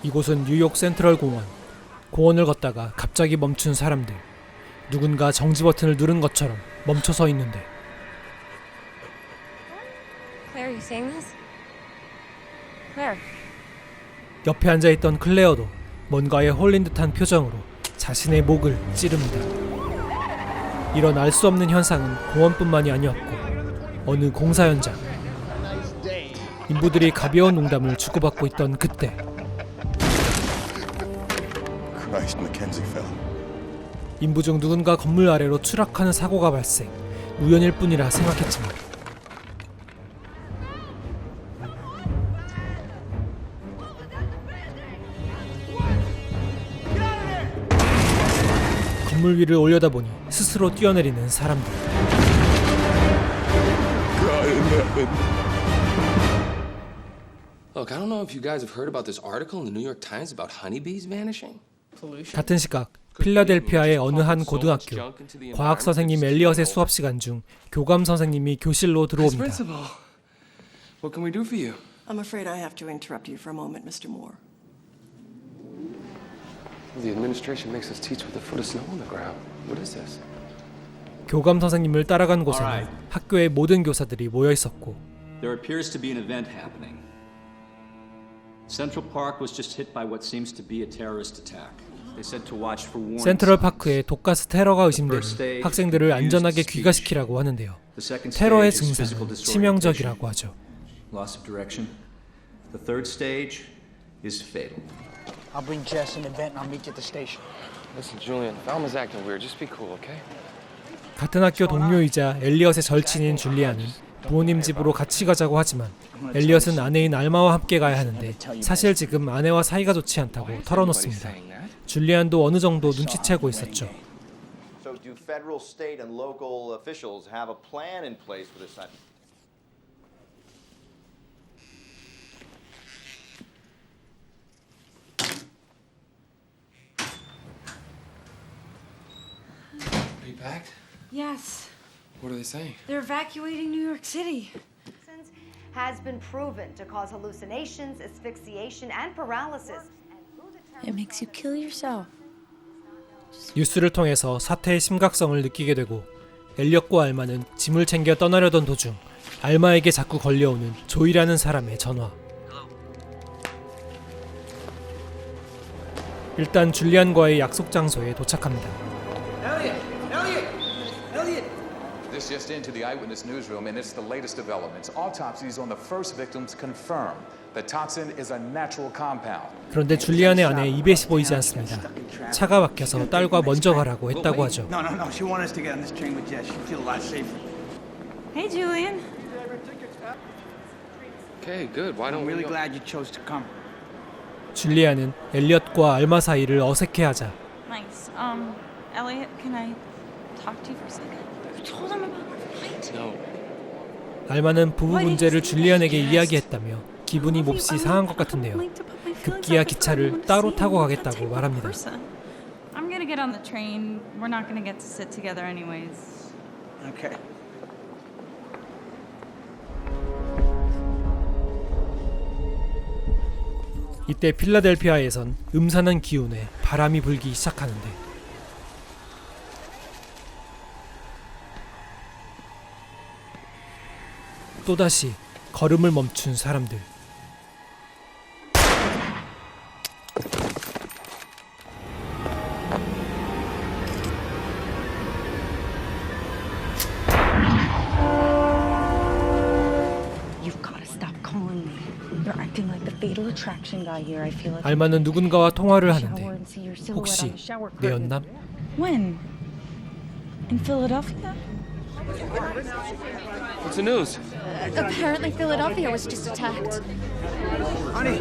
이곳은 뉴욕 센트럴 공원. 공원을 걷다가 갑자기 멈춘 사람들. 누군가 정지 버튼을 누른 것처럼 멈춰서 있는데. Claire, you seeing this? Claire. 옆에 앉아있던 클레어도 뭔가에 홀린 듯한 표정으로 자신의 목을 찌릅니다. 이런 알 수 없는 현상은 공원뿐만이 아니었고 어느 공사 현장. 인부들이 가벼운 농담을 주고받고 있던 그때 인부 중 누군가 건물 아래로 추락하는 사고가 발생. 우연일 뿐이라 생각했지만 건물 위를 올려다보니 스스로 뛰어내리는 사람들. Look, I don't know if you guys have heard about this article in the New York Times about honeybees vanishing. 같은 시각 필라델피아의 어느 한 고등학교 과학 선생님 엘리엇의 수업 시간 중 교감 선생님이 교실로 들어옵니다. What can we do for you? I'm afraid I have to interrupt you for a moment, Mr. Moore. The administration makes us teach with a foot of snow on the ground. What is this? 교감 선생님을 따라간 곳에는 학교의 모든 교사들이 모여 있었고 There appears to be an event happening. Central Park was just hit by what seems to be a terrorist attack. They said to watch for warning. 센트럴 파크에 독가스 테러가 의심되니 학생들을 안전하게 귀가시키라고 하는데요. 테러의 증상은 치명적이라고 하죠. Loss of direction. The third stage is fatal. I'll bring Jess and Event and I'll meet you at the station. Listen, Julian, Thelma's acting weird. Just be cool, okay? 같은 학교 동료이자 엘리엇의 절친인 줄리아는 부모님 집으로 같이 가자고 하지만 엘리엇은 아내인 알마와 함께 가야 하는데 사실 지금 아내와 사이가 좋지 않다고 털어놓습니다. 줄리안도 어느 정도 눈치채고 있었죠. So do federal, state, and local officials have a plan in place for this? Are you packed? Yes. What are they saying? They're evacuating New York City. Has been proven to cause hallucinations, asphyxiation, and paralysis. It makes you kill yourself. 뉴스를 통해서 사태의 심각성을 느끼게 되고 엘리엇과 알마는 짐을 챙겨 떠나려던 도중 알마에게 자꾸 걸려오는 조이라는 사람의 전화. 일단 줄리안과의 약속 장소에 도착합니다. This just into the eyewitness newsroom, and it's the latest developments. Autopsies on the first victims confirm the toxin is a natural compound. 그런데 줄리안의 아내 입에 보이지 않습니다. 차가 막혀서 딸과 먼저 가라고 했다고 하죠. No. She wanted us to get on this train with Jess. She'd feel a lot safer. Hey, Julian. Okay, good. Why don't I'm really we? glad you chose to come. 줄리안은 엘리엇과 알마 사이를 어색해하자 Nice. Elliot, can I talk to you for a second? You told him about the fight. No. 알마는 부부 문제를 줄리안에게 이야기했다며 기분이 몹시 상한 것 같은데요. 급기야 기차를 따로 타고 가겠다고 말합니다. I'm gonna get on the train. We're not gonna get to sit together anyways. Okay. 이때 필라델피아에선 음산한 기운에 바람이 불기 시작하는데 또다시 걸음을 멈춘 사람들. 알마는 누군가와 통화를 하는데 혹시 내 연남? When? In Philadelphia? What's the news? Apparently, Philadelphia was just attacked. Honey,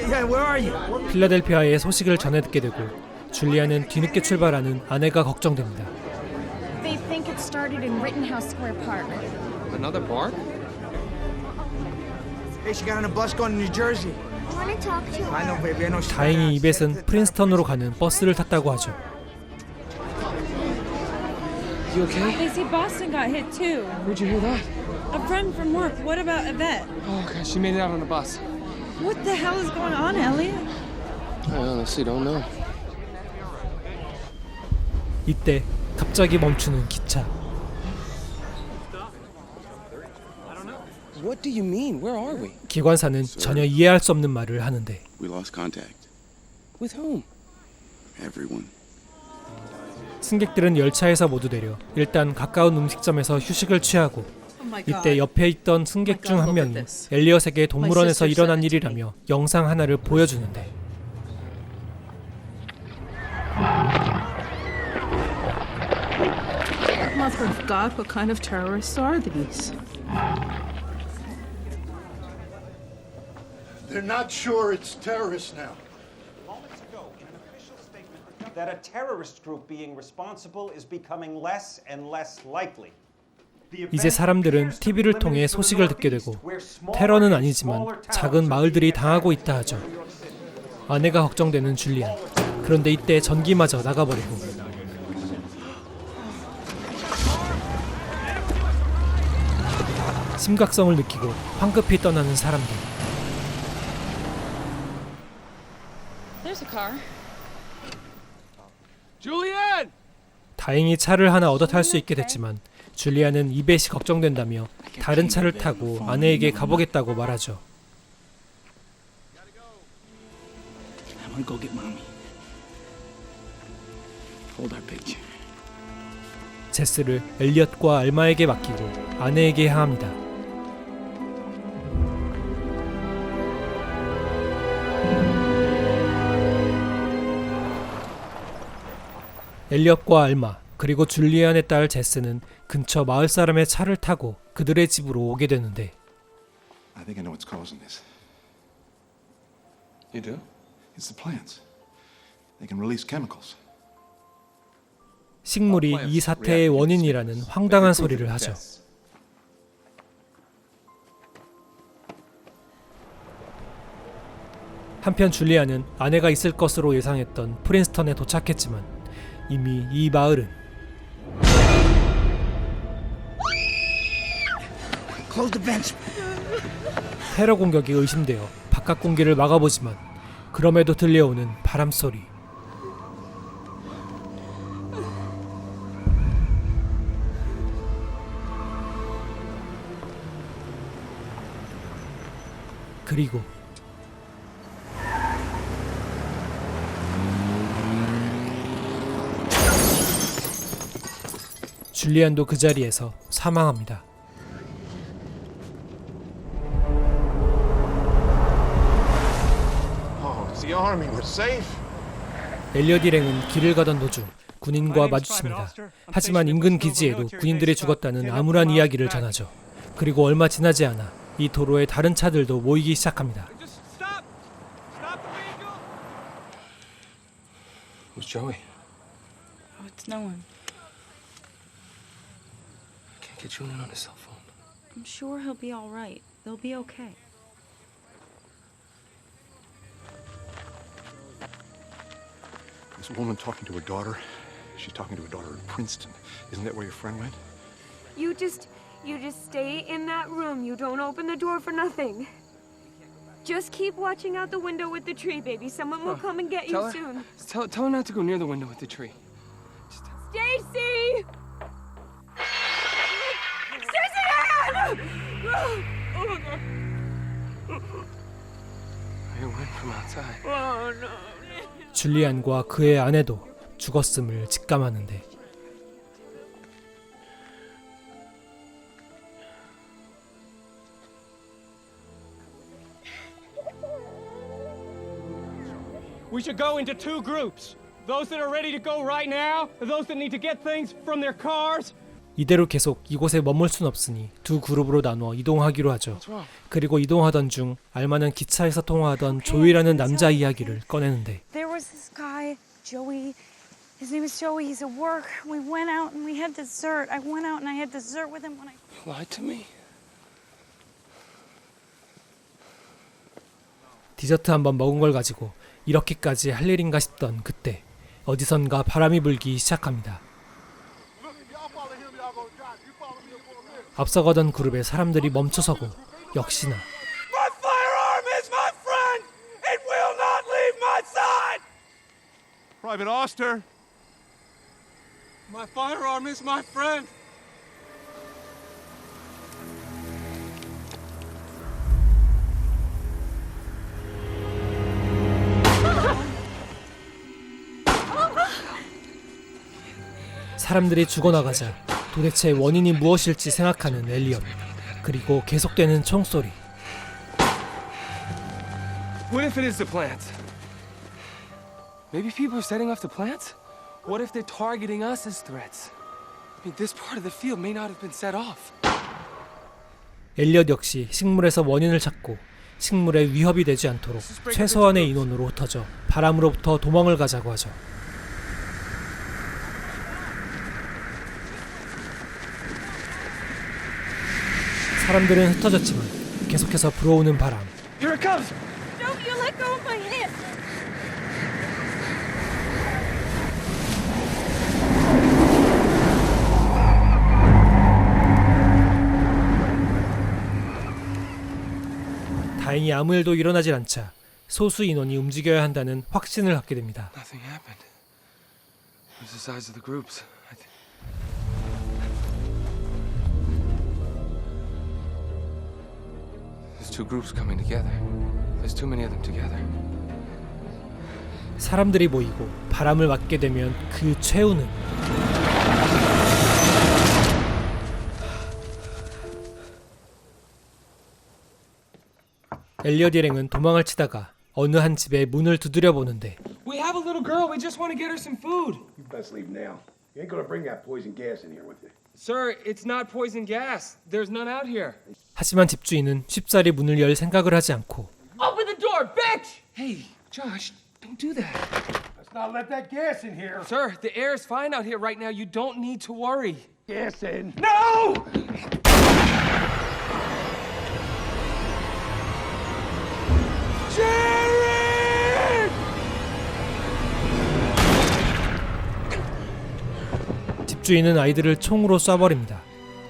yeah, where are you? 필라델피아의 소식을 전해 듣게 되고 줄리아는 뒤늦게 출발하는 아내가 걱정됩니다. They think it started in Rittenhouse Square Park. Another park? Hey, she got on a bus going to New Jersey. I want to talk to her. I know, baby. I know. 다행히 이벳은 프린스턴으로 가는 버스를 탔다고 하죠. You okay? They say Boston got hit too. Where'd you hear that? A friend from work. What about Yvette? Oh, God, she made it out on the bus. What the hell is going on, Elliot? I honestly don't know. 이때 갑자기 멈추는 기차. What do you mean? Where are we? 기관사는 전혀 이해할 수 없는 말을 하는데 We lost contact. With whom? Everyone. 승객들은 열차에서 모두 내려 일단 가까운 음식점에서 휴식을 취하고 이때 옆에 있던 승객 중 한 명이 엘리엇에게 동물원에서 일어난 일이라며 영상 하나를 보여주는데 Mother of God, what kind of terrorists are these? They're not sure it's terrorists now. Moments ago, in an official statement, that a terrorist group being responsible is becoming less and less likely. 이제 사람들은 TV를 통해 소식을 듣게 되고 테러는 아니지만 작은 마을들이 당하고 있다 하죠. 아내가 걱정되는 줄리안. 그런데 이때 전기마저 나가버리고 심각성을 느끼고 황급히 떠나는 사람들. There's a car. Julianne! 다행히 차를 하나 얻어 탈 수 있게 됐지만 줄리안은 이벳이 걱정된다며 다른 차를 타고 아내에게 가보겠다고 말하죠. I'm gonna go get mommy. Hold our picture. 제스를 엘리엇과 알마에게 맡기고 아내에게 향합니다. 엘리엇과 알마 그리고 줄리안의 딸 제스는 근처 마을 사람의 차를 타고 그들의 집으로 오게 되는데 I think I know what's causing this. You do? It's the plants. They can release chemicals. 식물이 이 사태의 원인이라는 황당한 소리를 하죠. 한편 줄리안은 아내가 있을 것으로 예상했던 프린스턴에 도착했지만 이미 이 마을은 Close the vents. 테러 공격이 의심되어 바깥 공기를 막아보지만 그럼에도 들려오는 바람 소리. 그리고 줄리안도 그 자리에서 사망합니다. The army was safe. 엘리엇 일행은 길을 가던 도중 군인과 마주칩니다. 하지만 인근 기지에도 군인들이 죽었다는 암울한 이야기를 전하죠. 그리고 얼마 지나지 않아 이 도로에 다른 차들도 모이기 시작합니다. Who's Joey? Oh, it's no one. I can't get Julian on his cell phone. I'm sure he'll be all right. They'll be okay. This woman talking to her daughter. She's talking to her daughter in Princeton. Isn't that where your friend went? You just stay in that room. You don't open the door for nothing. Just keep watching out the window with the tree, baby. Someone will come and get you soon. Tell her not to go near the window with the tree. Stacy! Stacy Ann! I hear wind from outside. Oh no. 줄리안과 그의 아내도 죽었음을 직감하는데 We should go into two groups. Those that are ready to go right now, and those that need to get things from their cars. 이대로 계속 이곳에 머물 순 없으니 두 그룹으로 나누어 이동하기로 하죠. 그리고 이동하던 중 알마는 기차에서 통화하던 조이라는 남자 이야기를 꺼내는데 There was this guy, Joey. His name is Joey. He's at work. We went out and we had dessert. I went out and I had dessert with him when I... Lied to me. 디저트 한번 먹은 걸 가지고 이렇게까지 할 일인가 싶던 그때 어디선가 바람이 불기 시작합니다. 앞서가던 그룹의 사람들이 멈춰서고 역시나 My firearm is my Private Oster. My firearm is my friend. 사람들이 죽어나가자 도대체 원인이 무엇일지 생각하는 엘리엇. 그리고 계속되는 총소리. What if it is the plants? Maybe people are setting off the plants? What if they're targeting us as threats? I mean, this part of the field may not have been set off. 엘리엇 역시 식물에서 원인을 찾고 식물에 위협이 되지 않도록 최소한의 인원으로 흩어져 바람으로부터 도망을 가자고 하죠. 사람들은 흩어졌지만 계속해서 불어오는 바람. Here it comes! Don't you let go of my hand! 다행히 아무 일도 일어나질 않자 소수 인원이 움직여야 한다는 확신을 갖게 됩니다. Nothing happened. Where's the size of the groups? There's two groups coming together. There's too many of them together. 사람들이 모이고 바람을 맞게 되면 그 최후는 엘리엇 일행은 도망을 치다가 어느 한 집에 문을 두드려 보는데 We have a little girl. We just want to get her some food. You best leave now. You ain't gonna bring that poison gas in here with you. Sir, it's not poison gas. There's none out here. 하지만 집주인은 쉽사리 문을 열 생각을 하지 않고 Open the door, bitch! Hey, Josh, don't do that. Let's not let that gas in here. Sir, the air is fine out here right now. You don't need to worry. Gas in. No! Jerry! 집주인은 아이들을 총으로 쏴버립니다.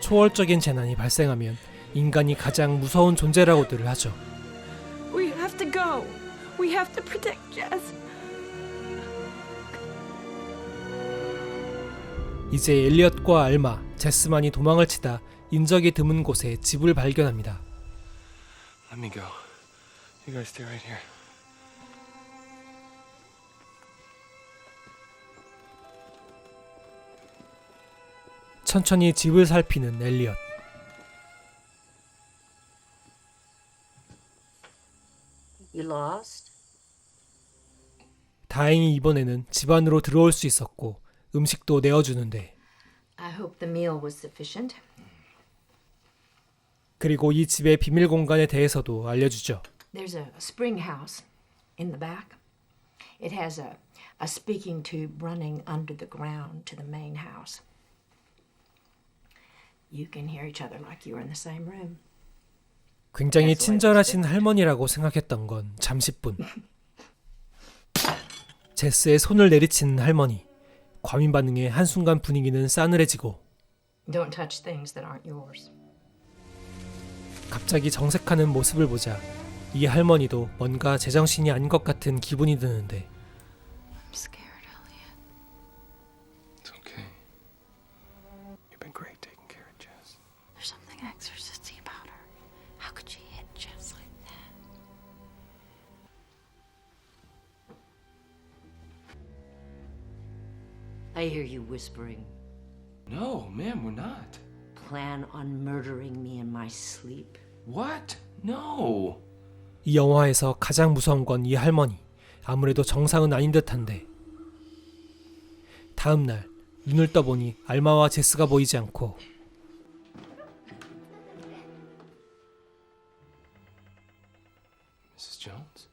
초월적인 재난이 발생하면 인간이 가장 무서운 존재라고들 하죠. We have to go. We have to protect Jess. 이제 엘리엇과 알마, 제스만이 도망을 치다 인적이 드문 곳에 집을 발견합니다. Let me go. You guys stay right here. 천천히 집을 살피는 엘리엇. You lost? 다행히 이번에는 집 안으로 들어올 수 있었고 음식도 내어주는데 I hope the meal was sufficient. 그리고 이 집의 비밀 공간에 대해서도 알려주죠. There's a spring house in the back. It has a speaking tube running under the ground to the main house. You can hear each other like you were in the same room. 굉장히 친절하신 할머니라고 생각했던 건 잠시뿐. 제스의 손을 내리치는 할머니. 과민 반응에 한순간 분위기는 싸늘해지고 Don't touch things that aren't yours. 갑자기 정색하는 모습을 보자 이 할머니도 뭔가 제정신이 아닌 것 같은 기분이 드는데 I'm scared, Elliot. It's okay. You've been great taking care of Jess. There's something exorcisty about her. How could she hit Jess like that? I hear you whispering. No, ma'am, we're not. Plan on murdering me in my sleep? What? No. 이 영화에서 가장 무서운 건 이 할머니. 아무래도 정상은 아닌 듯한데 다음 날 눈을 떠보니 알마와 제스가 보이지 않고 Mrs. Jones?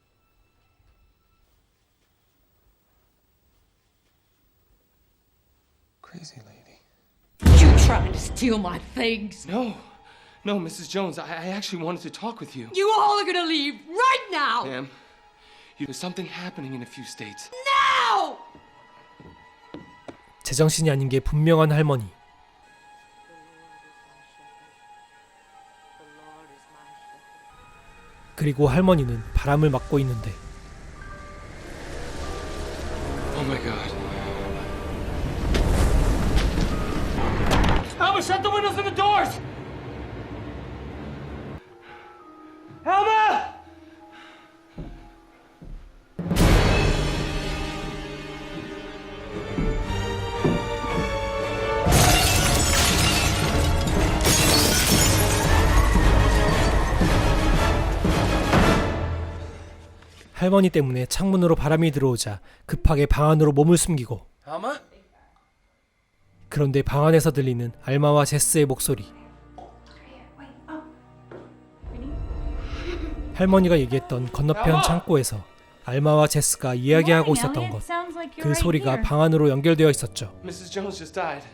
Crazy lady. You trying to steal my things? No, no, Mrs. Jones, I actually wanted to talk with you. You all are gonna leave right now! Ma'am, there's something happening in a few states. Now! 제정신이 아닌 게 분명한 할머니. 그리고 할머니는 바람을 맞고 있는데 Oh my God. Alma, shut the windows and the doors! Alma! 할머니 때문에 창문으로 바람이 들어오자 급하게 방 안으로 몸을 숨기고 Alma? 그런데 방 안에서 들리는 알마와 제스의 목소리. 할머니가 얘기했던 건너편 창고에서 알마와 제스가 이야기하고 있었던 것. 그 소리가 방 안으로 연결되어 있었죠. Mrs. Jones just died.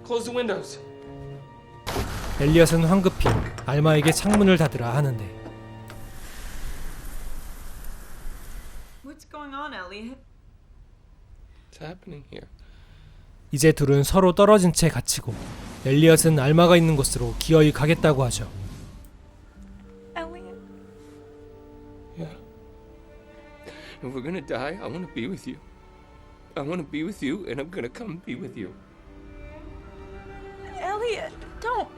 Close the windows. 엘리엇은 황급히 알마에게 창문을 닫으라 하는데 What's going on, Elliot? What's happening here? 이제 둘은 서로 떨어진 채 갇히고 엘리엇은 알마가 있는 곳으로 기어이 가겠다고 하죠. Elliot. Yeah. If we're gonna die, I want to be with you. I want to be with you, and I'm gonna come be with you. Elliot, don't.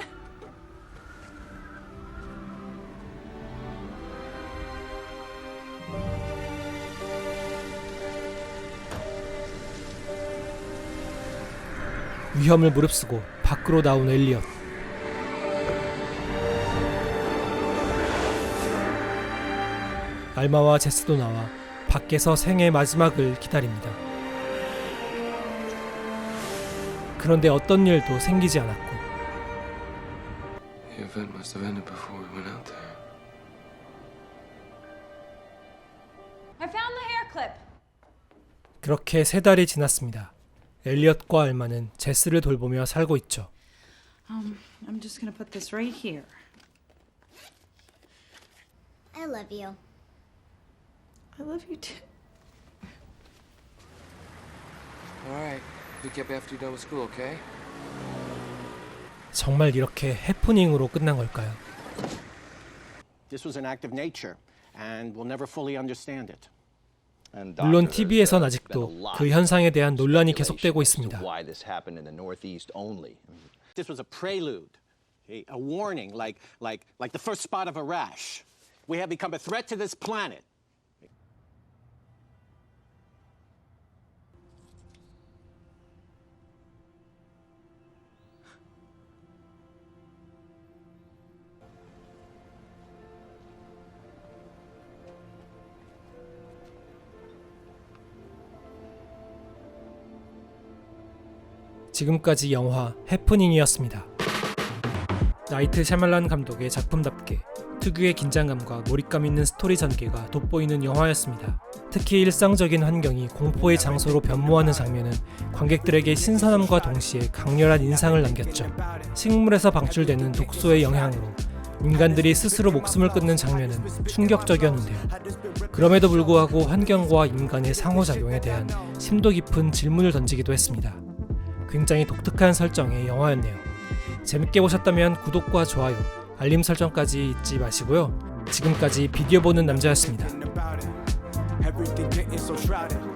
위험을 무릅쓰고 밖으로 나온 엘리엇. 알마와 제스도 나와 밖에서 생의 마지막을 기다립니다. 그런데 어떤 일도 생기지 않았고 The event must have ended before we went out there. I found the hair clip. 그렇게 3달이 지났습니다. 엘리엇과 알마는 제스를 돌보며 살고 있죠. I'm just gonna put this right here. I love you. I love you too. All right. Pick you up after you're done with school, okay? 정말 이렇게 해프닝으로 끝난 걸까요? This was an act of nature, and we'll never fully understand it. 물론 TV에선 아직도 그 현상에 대한 논란이 계속되고 있습니다. Why this happened in the Northeast only. This was a prelude, a warning, like the first spot of a rash. We have become a threat to this planet. 지금까지 영화 해프닝이었습니다. 나이트 샤말란 감독의 작품답게 특유의 긴장감과 몰입감 있는 스토리 전개가 돋보이는 영화였습니다. 특히 일상적인 환경이 공포의 장소로 변모하는 장면은 관객들에게 신선함과 동시에 강렬한 인상을 남겼죠. 식물에서 방출되는 독소의 영향으로 인간들이 스스로 목숨을 끊는 장면은 충격적이었는데요. 그럼에도 불구하고 환경과 인간의 상호작용에 대한 심도 깊은 질문을 던지기도 했습니다. 굉장히 독특한 설정의 영화였네요. 재밌게 보셨다면 구독과 좋아요, 알림 설정까지 잊지 마시고요. 지금까지 비디오 보는 남자였습니다. Everything getting so shrouded.